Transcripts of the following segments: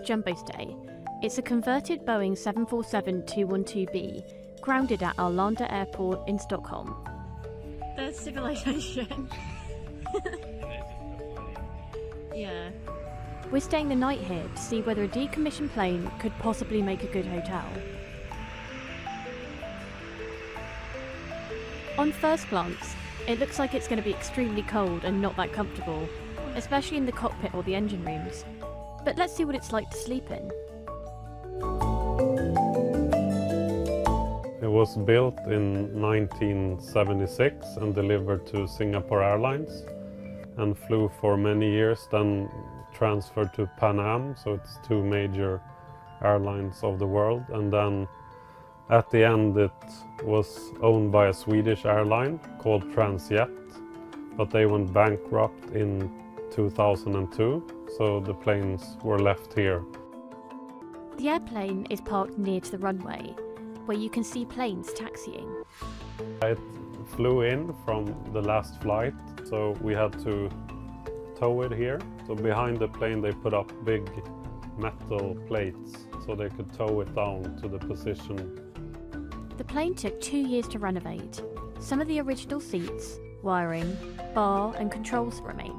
jumbo stay. It's a converted Boeing 747-212B, grounded at Arlanda Airport in Stockholm. There's civilization. Yeah. We're staying the night here to see whether a decommissioned plane could possibly make a good hotel. On first glance, it looks like it's going to be extremely cold and not that comfortable, especially in the cockpit or the engine rooms. But let's see what it's like to sleep in. It was built in 1976 and delivered to Singapore Airlines and flew for many years, then transferred to Pan Am, so it's two major airlines of the world, and then at the end it was owned by a Swedish airline called Transjet, but they went bankrupt in 2002, so the planes were left here. The airplane is parked near to the runway, where you can see planes taxiing. It flew in from the last flight, so we had to tow it here. So behind the plane they put up big metal plates so they could tow it down to the position. The plane took 2 years to renovate. Some of the original seats, wiring, bar and controls remain.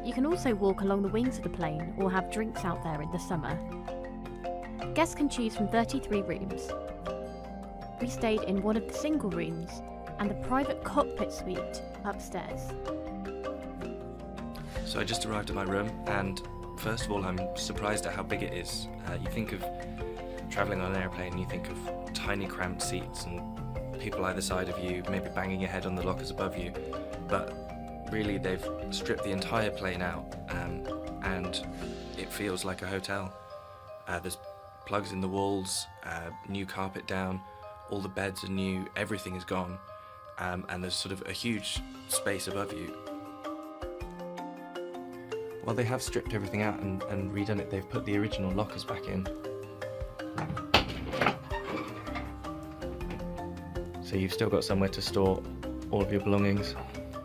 You can also walk along the wings of the plane or have drinks out there in the summer. Guests can choose from 33 rooms. We stayed in one of the single rooms and the private cockpit suite upstairs. So I just arrived at my room, and first of all I'm surprised at how big it is. You think of travelling on an airplane, you think of tiny cramped seats and people either side of you, maybe banging your head on the lockers above you, but really they've stripped the entire plane out and it feels like a hotel. There's plugs in the walls, new carpet down, all the beds are new, everything is gone, and there's sort of a huge space above you. Well, they have stripped everything out and redone it. They've put the original lockers back in. So you've still got somewhere to store all of your belongings.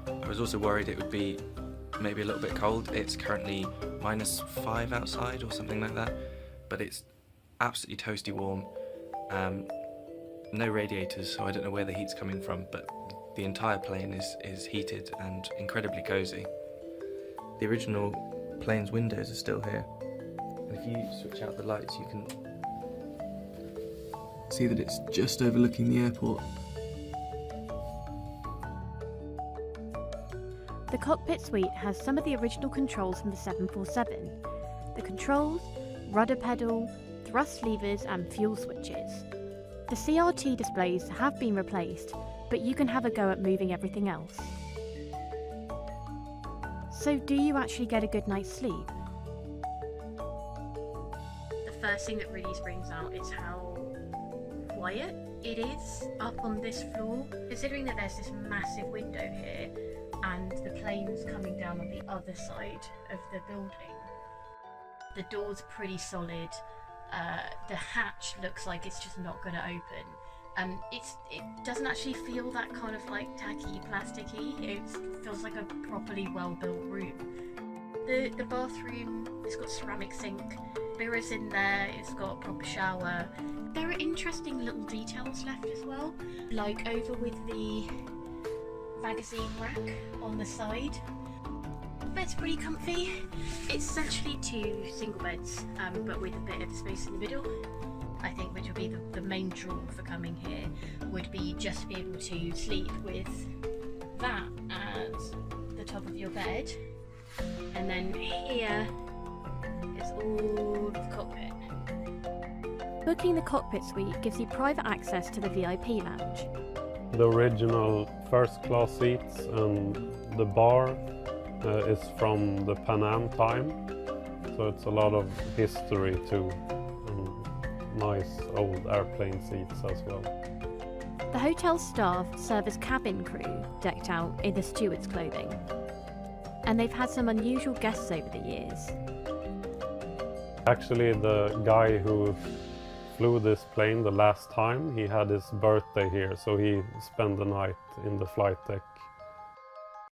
I was also worried it would be maybe a little bit cold. It's currently -5 outside or something like that, but it's absolutely toasty warm. No radiators, so I don't know where the heat's coming from, but the entire plane is heated and incredibly cozy. The original plane's windows are still here, and if you switch out the lights you can see that it's just overlooking the airport. The cockpit suite has some of the original controls from the 747. The controls, rudder pedal, thrust levers and fuel switches. The CRT displays have been replaced, but you can have a go at moving everything else. So do you actually get a good night's sleep? The first thing that really springs out is how quiet it is up on this floor, considering that there's this massive window here and the plane's coming down on the other side of the building. The door's pretty solid. The hatch looks like it's just not going to open. It doesn't actually feel that kind of like tacky, plasticky. It feels like a properly well-built room. The bathroom, it's got ceramic sink, mirrors in there, it's got a proper shower. There are interesting little details left as well, like over with the magazine rack on the side. Bed's pretty comfy. It's essentially 2 single beds, but with a bit of space in the middle. I think which would be the main draw for coming here, would be just to be able to sleep with that as the top of your bed, and then here is all of the cockpit. Booking the cockpit suite gives you private access to the VIP lounge. The original first class seats and the bar is from the Pan Am time, so it's a lot of history too. Nice old airplane seats as well. The hotel staff serve as cabin crew, decked out in the steward's clothing. And they've had some unusual guests over the years. Actually, the guy who flew this plane the last time, he had his birthday here, so he spent the night in the flight deck